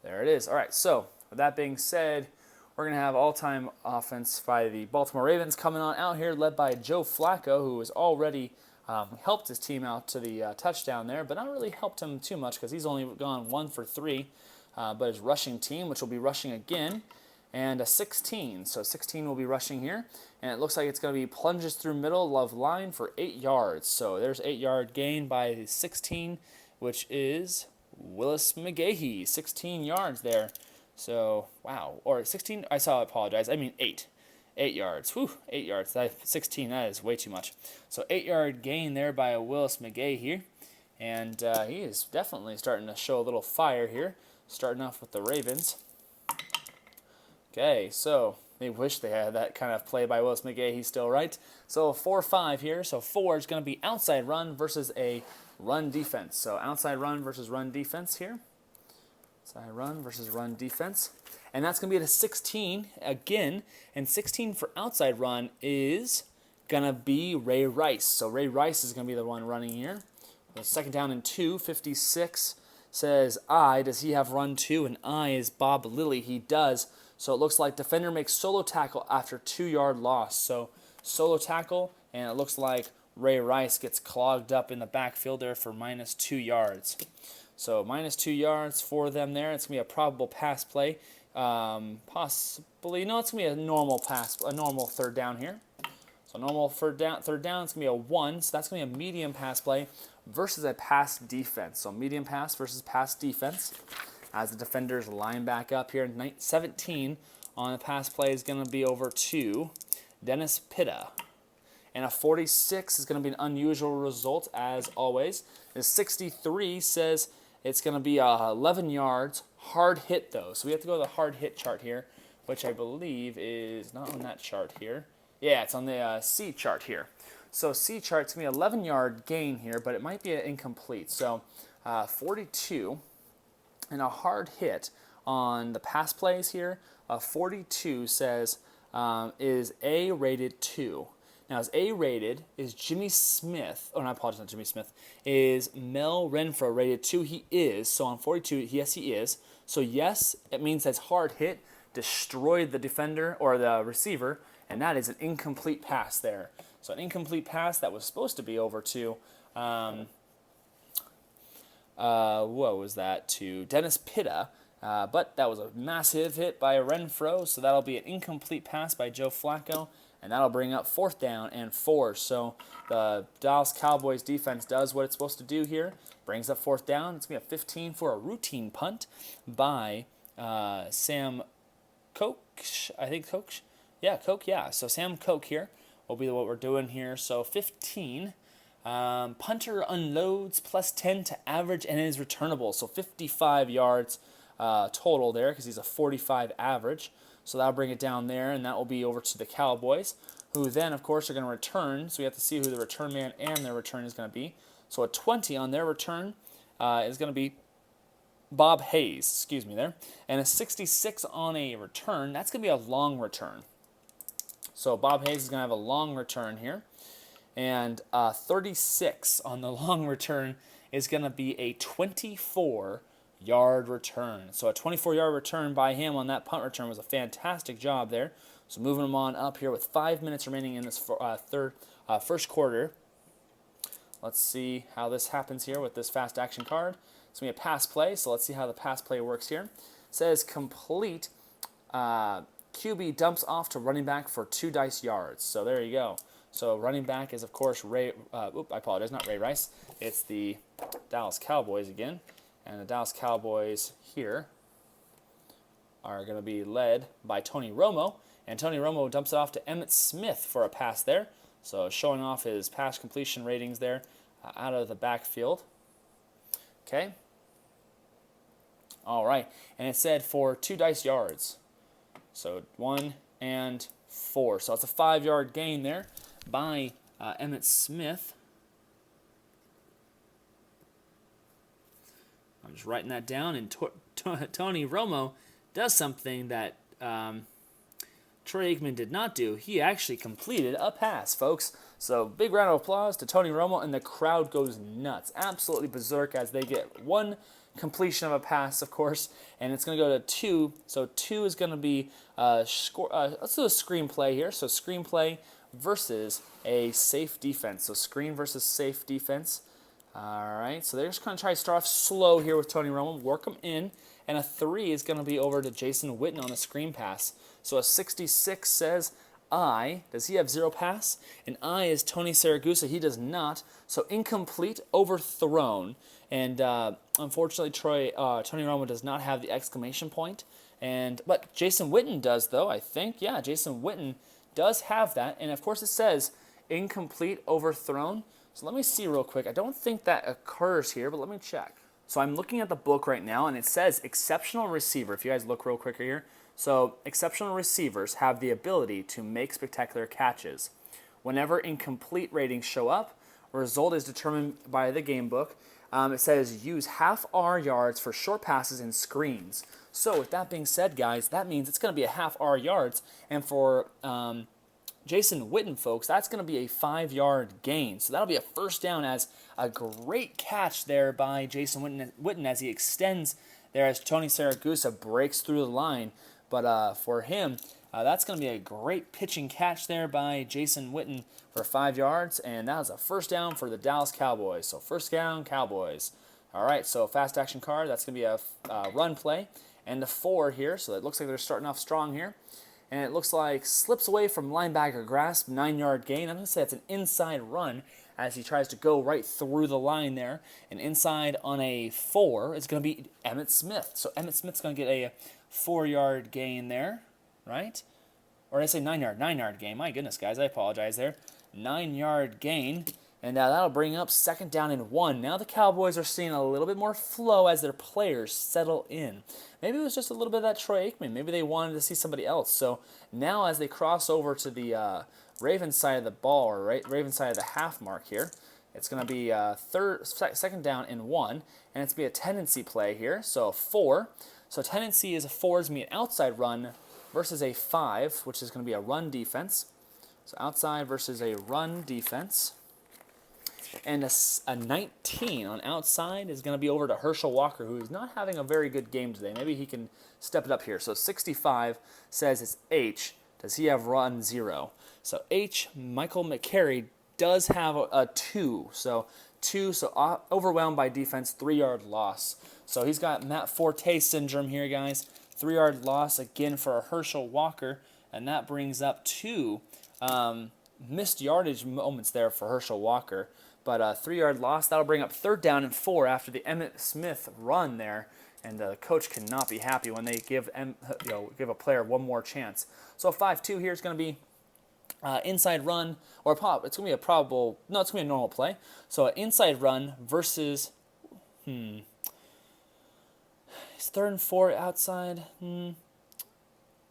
There it is. All right, so with that being said, we're going to have all-time offense by the Baltimore Ravens coming on out here, led by Joe Flacco, who has already helped his team out to the touchdown there, but not really helped him too much because he's only gone 1 for 3. But his rushing team, which will be rushing again, and a 16. So 16 will be rushing here, and it looks like it's going to be plunges through middle of line for 8 yards. So there's 8-yard gain by the 16, which is Willis McGahee, 16 yards there. So, wow. Or 16, I apologize. I mean 8. 8 yards. Whew, 8 yards. 16, that is way too much. So 8-yard gain there by Willis McGahee here. And he is definitely starting to show a little fire here. Starting off with the Ravens. Okay, so they wish they had that kind of play by Willis McGahee still, right? So 4-5 here. So 4 is going to be outside run versus a run defense. So outside run versus run defense here. Outside run versus run defense. And that's going to be at a 16 again. And 16 for outside run is going to be Ray Rice. So Ray Rice is going to be the one running here. The second down and 2, 56 says does he have run 2? And is Bob Lilly. He does. So it looks like defender makes solo tackle after 2-yard loss. So solo tackle, and it looks like Ray Rice gets clogged up in the backfield there for -2 yards. So -2 yards for them there. It's going to be a probable pass play. Possibly, no, it's going to be a normal pass, a normal third down here. So normal third down, it's going to be a 1. So that's going to be a medium pass play versus a pass defense. So medium pass versus pass defense. As the defenders line back up here, 17 on the pass play is going to be over to Dennis Pitta. And a 46 is going to be an unusual result, as always. The 63 says it's going to be 11 yards, hard hit, though. So we have to go to the hard hit chart here, which I believe is not on that chart here. Yeah, it's on the C chart here. So C chart's going to be 11-yard gain here, but it might be an incomplete. So 42 and a hard hit on the pass plays here. 42 says is A-rated 2. Now, as A-rated is Jimmy Smith. Oh, no, I apologize, not Jimmy Smith. Is Mel Renfro rated 2? He is. So on 42, yes, he is. So yes, it means that's hard hit, destroyed the defender or the receiver, and that is an incomplete pass there. So an incomplete pass that was supposed to be over to, what was that, to Dennis Pitta. But that was a massive hit by Renfro, so that'll be an incomplete pass by Joe Flacco, and that'll bring up 4th down and 4. So the Dallas Cowboys defense does what it's supposed to do here, brings up 4th down. It's going to be a 15 for a routine punt by Sam Koch, I think Koch. Yeah, Koch, yeah. So Sam Koch here will be what we're doing here. So 15. Punter unloads +10 to average and is returnable. So 55 yards total there because he's a 45 average. So that'll bring it down there, and that will be over to the Cowboys, who then, of course, are going to return. So we have to see who the return man and their return is going to be. So a 20 on their return is going to be Bob Hayes, there. And a 66 on a return, that's going to be a long return. So Bob Hayes is going to have a long return here. And 36 on the long return is going to be a 24-yard return. So a 24-yard return by him on that punt return was a fantastic job there. So moving him on up here with 5 minutes remaining in this first quarter. Let's see how this happens here with this fast action card. It's going to be a pass play, so let's see how the pass play works here. It says complete. QB dumps off to running back for 2 dice yards. So there you go. So running back is, of course, I apologize, not Ray Rice. It's the Dallas Cowboys again. And the Dallas Cowboys here are going to be led by Tony Romo. And Tony Romo dumps it off to Emmitt Smith for a pass there. So showing off his pass completion ratings there out of the backfield. Okay. All right. And it said for 2 dice yards. So 1 and 4. So it's a 5-yard gain there by Emmitt Smith. I'm just writing that down, and Tony Romo does something that Troy Aikman did not do. He actually completed a pass, folks. So big round of applause to Tony Romo, and the crowd goes nuts. Absolutely berserk as they get one completion of a pass, of course, and it's going to go to 2. So 2 is going to be let's do a screenplay here. So screenplay versus a safe defense. So screen versus safe defense. All right, so they're just going to try to start off slow here with Tony Romo, work them in, and a 3 is going to be over to Jason Witten on the screen pass. So a 66 says does he have 0 pass? And is Tony Saragusa. He does not. So incomplete, overthrown. And unfortunately, Tony Romo does not have the exclamation point. But Jason Witten does, though, I think. Yeah, Jason Witten does have that. And, of course, it says incomplete, overthrown. So let me see real quick. I don't think that occurs here, but let me check. So I'm looking at the book right now, and it says exceptional receiver. If you guys look real quick here. So exceptional receivers have the ability to make spectacular catches. Whenever incomplete ratings show up, a result is determined by the game book. It says use half R yards for short passes and screens. So with that being said, guys, that means it's going to be a half R yards. And for Jason Witten, folks, that's going to be a 5-yard gain. So that'll be a first down as a great catch there by Jason Witten as he extends there as Tony Saragusa breaks through the line. But for him, that's going to be a great pitching catch there by Jason Witten for 5 yards. And that was a first down for the Dallas Cowboys. So first down, Cowboys. All right, so fast action card. That's going to be a run play. And the 4 here. So it looks like they're starting off strong here. And it looks like slips away from linebacker grasp, 9-yard gain. I'm going to say it's an inside run as he tries to go right through the line there. And inside on a 4 is going to be Emmitt Smith. So Emmitt Smith's going to get a 4-yard gain there, right? Or did I say 9-yard? 9-yard gain. My goodness, guys, I apologize there. 9-yard gain. And that'll bring up second down and 1. Now the Cowboys are seeing a little bit more flow as their players settle in. Maybe it was just a little bit of that Troy Aikman. Maybe they wanted to see somebody else. So now as they cross over to the Ravens side of the ball, or Ravens side of the half mark here, it's going to be second down and 1. And it's going to be a tendency play here. So 4. So tendency is a 4 is going to be an outside run versus a 5, which is going to be a run defense. So outside versus a run defense. And a 19 on outside is going to be over to Herschel Walker, who is not having a very good game today. Maybe he can step it up here. So 65 says it's H. Does he have run 0? So H, Michael McCary, does have a 2. So 2, so overwhelmed by defense, 3-yard loss. So he's got Matt Forte syndrome here, guys. 3-yard loss again for Herschel Walker. And that brings up 2 missed yardage moments there for Herschel Walker. But a 3-yard loss, that'll bring up third down and 4 after the Emmitt Smith run there. And the coach cannot be happy when they give a player one more chance. So a 5-2 here is going to be inside run, or pop. It's going to be it's going to be a normal play. So an inside run versus, it's 3rd and 4 outside. I'm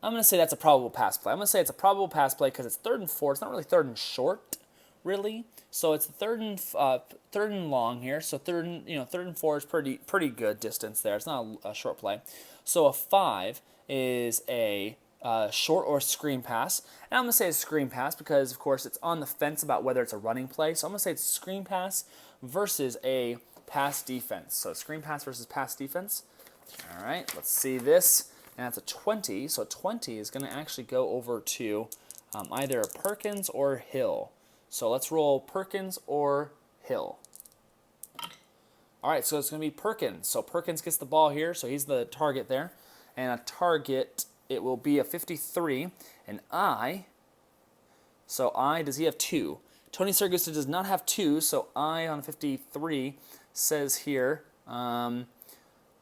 going to say that's a probable pass play. I'm going to say it's a probable pass play because it's 3rd and 4. It's not really 3rd and short, really. So it's 3rd and long here. So 3rd and 4 is pretty good distance there. It's not a short play. So a 5 is a short or screen pass. And I'm going to say it's a screen pass because, of course, it's on the fence about whether it's a running play. So I'm going to say it's a screen pass versus a pass defense. So screen pass versus pass defense. All right, let's see this. And that's a 20. So 20 is going to actually go over to either Perkins or Hill. So let's roll Perkins or Hill. All right, so it's going to be Perkins. So Perkins gets the ball here, so he's the target there. And a target, it will be a 53. And does he have 2? Tony Saragusa does not have 2, so on 53 says here,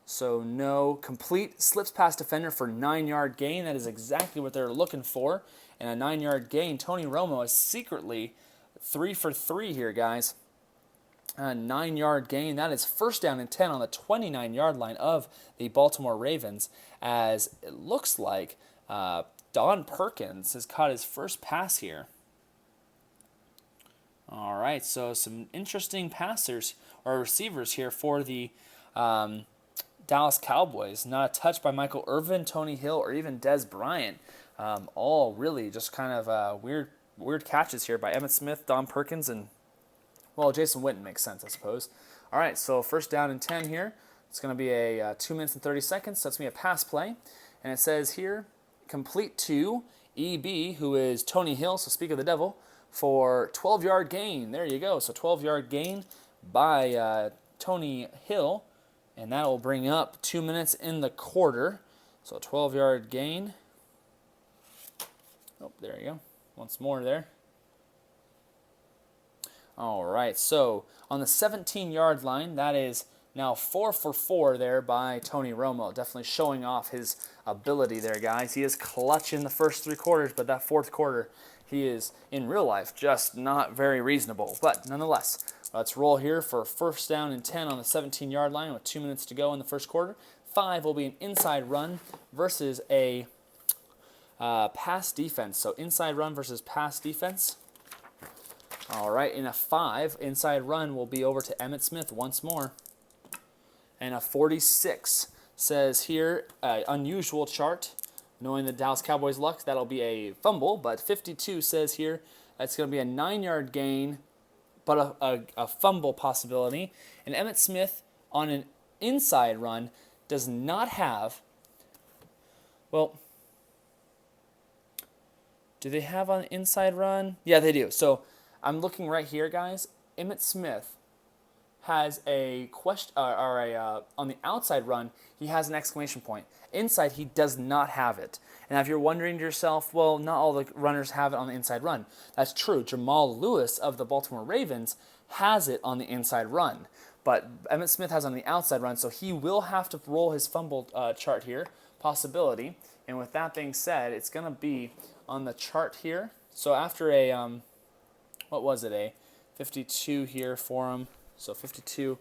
so no. Complete slips past defender for 9-yard gain. That is exactly what they're looking for. And a 9-yard gain. Tony Romo is secretly 3 for 3 here, guys. A 9-yard gain. That is first down and 10 on the 29-yard line of the Baltimore Ravens, as it looks like Don Perkins has caught his first pass here. All right, so some interesting passers or receivers here for the Dallas Cowboys. Not a touch by Michael Irvin, Tony Hill, or even Dez Bryant. All really just kind of weird catches here by Emmitt Smith, Don Perkins, and, well, Jason Witten makes sense, I suppose. All right, so first down and 10 here. It's going to be a 2 minutes and 30 seconds. So that's going to be a pass play. And it says here, complete to EB, who is Tony Hill, so speak of the devil, for 12-yard gain. There you go. So 12-yard gain by Tony Hill. And that will bring up 2 minutes in the quarter. So 12-yard gain. Oh, there you go. Once more there. All right, so on the 17-yard line, that is now 4 for 4 there by Tony Romo. Definitely showing off his ability there, guys. He is clutch in the first 3 quarters, but that 4th quarter, he is, in real life, just not very reasonable. But nonetheless, let's roll here for first down and 10 on the 17-yard line with 2 minutes to go in the first quarter. 5 will be an inside run versus a pass defense. So inside run versus pass defense. All right, in a 5, inside run will be over to Emmitt Smith once more. And a 46 says here, unusual chart. Knowing the Dallas Cowboys luck, that'll be a fumble. But 52 says here, that's going to be a 9-yard gain, but a fumble possibility. And Emmitt Smith on an inside run does not have, well, do they have an inside run? Yeah, they do. So I'm looking right here, guys. Emmitt Smith has a question, on the outside run, he has an exclamation point. Inside, he does not have it. And if you're wondering to yourself, well, not all the runners have it on the inside run. That's true. Jamal Lewis of the Baltimore Ravens has it on the inside run. But Emmitt Smith has on the outside run, so he will have to roll his fumble chart here, possibility. And with that being said, it's going to be on the chart here. So after a, what was it, a 52 here for him. So 52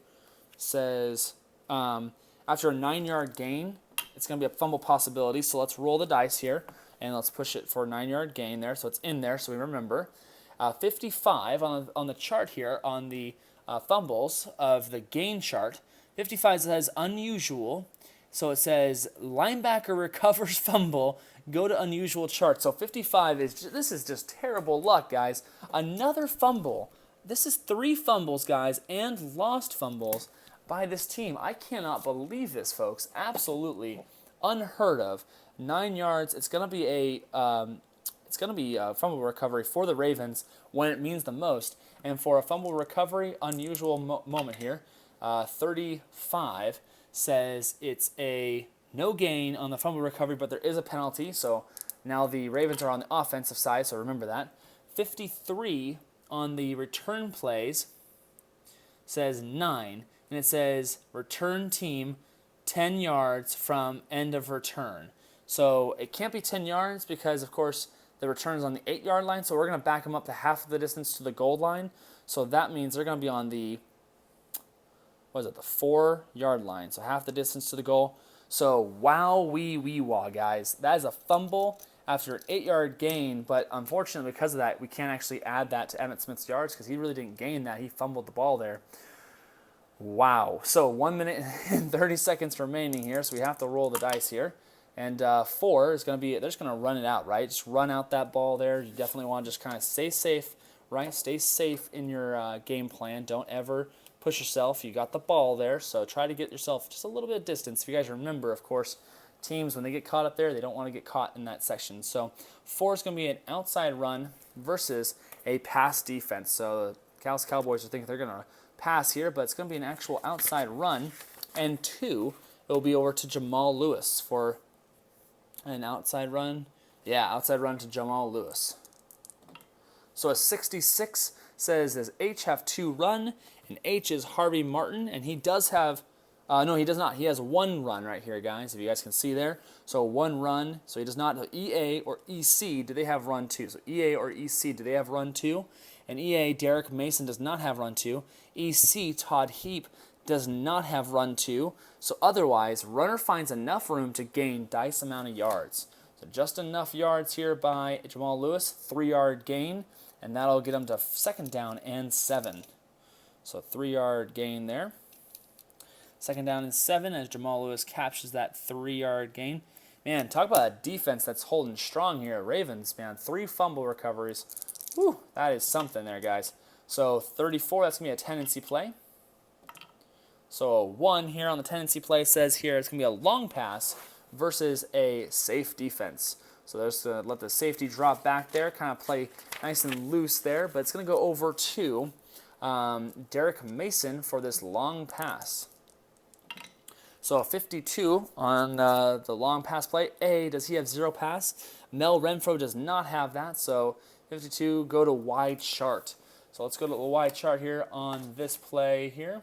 says, after a 9-yard gain, it's going to be a fumble possibility. So let's roll the dice here, and let's push it for a 9-yard gain there. So it's in there, so we remember. 55 on the chart here, on the fumbles of the gain chart. 55 says unusual. So it says linebacker recovers fumble. Go to unusual chart. So 55 this is just terrible luck, guys. Another fumble. This is 3 fumbles, guys, and lost fumbles by this team. I cannot believe this, folks. Absolutely unheard of. 9 yards. It's going to be a fumble recovery for the Ravens when it means the most. And for a fumble recovery, unusual moment here. 35 says it's a no gain on the fumble recovery, but there is a penalty. So now the Ravens are on the offensive side, so remember that. 53 on the return plays says 9, and it says return team 10 yards from end of return. So it can't be 10 yards because, of course, the return is on the 8-yard line, so we're going to back them up to half of the distance to the goal line. So that means they're going to be on the, what is it, the 4-yard line, so half the distance to the goal. So wow-wee-wee-wah, guys. That is a fumble after an 8-yard gain, but unfortunately because of that, we can't actually add that to Emmitt Smith's yards because he really didn't gain that. He fumbled the ball there. Wow. So 1 minute and 30 seconds remaining here, so we have to roll the dice here. And 4 is going to be, they're just going to run it out, right? Just run out that ball there. You definitely want to just kind of stay safe, right? Stay safe in your game plan. Don't ever push yourself. You got the ball there, so try to get yourself just a little bit of distance. If you guys remember, of course, teams, when they get caught up there, they don't want to get caught in that section. So 4 is going to be an outside run versus a pass defense. So the Dallas Cowboys are thinking they're going to pass here, but it's going to be an actual outside run. And 2, it will be over to Jamal Lewis for an outside run. Yeah, outside run to Jamal Lewis. So a 66 says, does H have 2 run? And H is Harvey Martin, and he does have, no, he does not. He has 1 run right here, guys, if you guys can see there. So 1 run. So he does not. EA or EC, do they have run 2? So EA or EC, do they have run 2? And EA, Derek Mason, does not have run 2. EC, Todd Heap, does not have run 2. So otherwise, runner finds enough room to gain dice amount of yards. So just enough yards here by Jamal Lewis, 3-yard gain, and that'll get him to second down and 7. So 3-yard gain there. Second down and 7 as Jamal Lewis captures that 3-yard gain. Man, talk about a defense that's holding strong here. Ravens, man, 3 fumble recoveries. Whew, that is something there, guys. So 34, that's going to be a tendency play. So a 1 here on the tendency play says here it's going to be a long pass versus a safe defense. So there's to let the safety drop back there, kind of play nice and loose there. But it's going to go over to Derek Mason for this long pass. So a 52 on the long pass play. Does he have 0 pass? Mel Renfro does not have that. So 52, go to wide chart. So let's go to the wide chart here on this play here.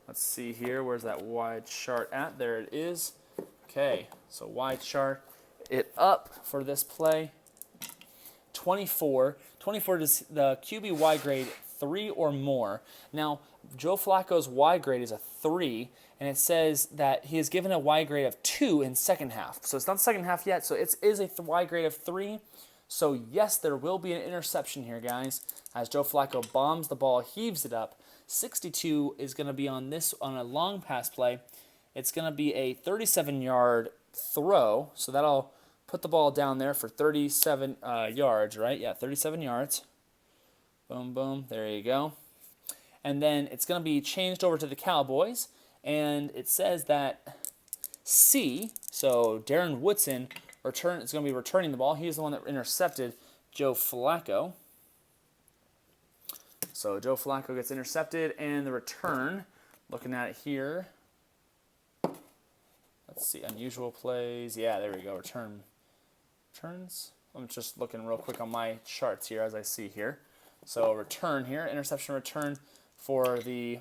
Let's see here. Where's that wide chart at? There it is. Okay, so wide chart it up for this play. 24. 24 is the QB Y grade 3 or more. Now, Joe Flacco's Y grade is a 3, and it says that he is given a Y grade of 2 in second half. So it's not the second half yet, so it is a Y grade of 3. So yes, there will be an interception here, guys, as Joe Flacco bombs the ball, heaves it up. 62 is going to be on a long pass play. It's going to be a 37-yard throw, so that'll put the ball down there for 37 yards, right? Yeah, 37 yards. Boom, boom, there you go. And then it's going to be changed over to the Cowboys, and it says that C, so Darren Woodson, is going to be returning the ball. He's the one that intercepted Joe Flacco. So Joe Flacco gets intercepted, and the return, looking at it here. Let's see, unusual plays. Yeah, there we go, returns. I'm just looking real quick on my charts here as I see here. So return here, interception return for the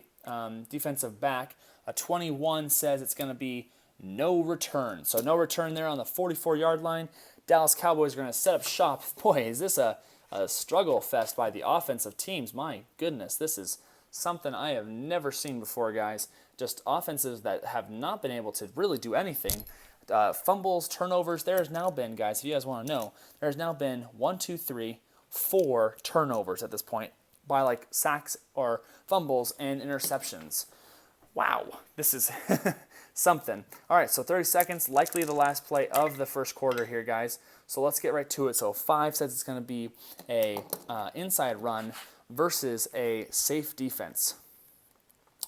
defensive back. A 21 says it's going to be no return. So no return there on the 44-yard line. Dallas Cowboys are going to set up shop. Boy, is this a struggle fest by the offensive teams. My goodness, this is something I have never seen before, guys. Just offenses that have not been able to really do anything. Fumbles, turnovers, there's now been, guys, if you guys want to know, there's now been 4 turnovers at this point by like sacks or fumbles and interceptions. Wow, this is something. All right, so 30 seconds, likely the last play of the first quarter here, guys. So let's get right to it. So 5 says it's going to be a inside run versus a safe defense.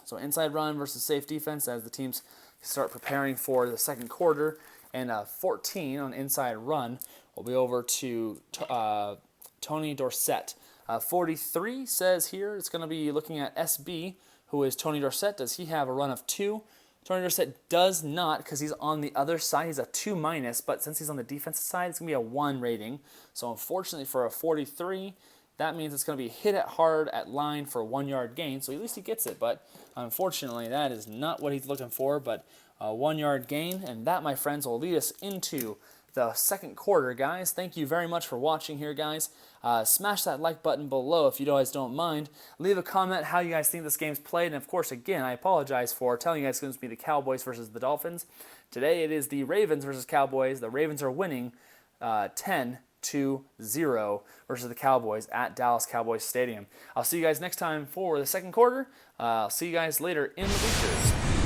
So inside run versus safe defense as the teams start preparing for the second quarter. And 14 on inside run will be over to Tony Dorsett. 43 says here it's going to be looking at SB, who is Tony Dorsett. Does he have a run of 2? Tony Dorsett does not, because he's on the other side. He's a 2-, but since he's on the defensive side, it's going to be a 1 rating. So unfortunately for a 43, that means it's going to be hit it hard at line for a 1-yard gain. So at least he gets it, but unfortunately that is not what he's looking for, but a 1-yard gain. And that, my friends, will lead us into the second quarter, guys. Thank you very much for watching here, guys. Smash that like button below if you guys don't mind. Leave a comment how you guys think this game's played. And, of course, again, I apologize for telling you guys it's going to be the Cowboys versus the Dolphins. Today it is the Ravens versus Cowboys. The Ravens are winning 10-0 versus the Cowboys at Dallas Cowboys Stadium. I'll see you guys next time for the second quarter. I'll see you guys later in the Bleachers.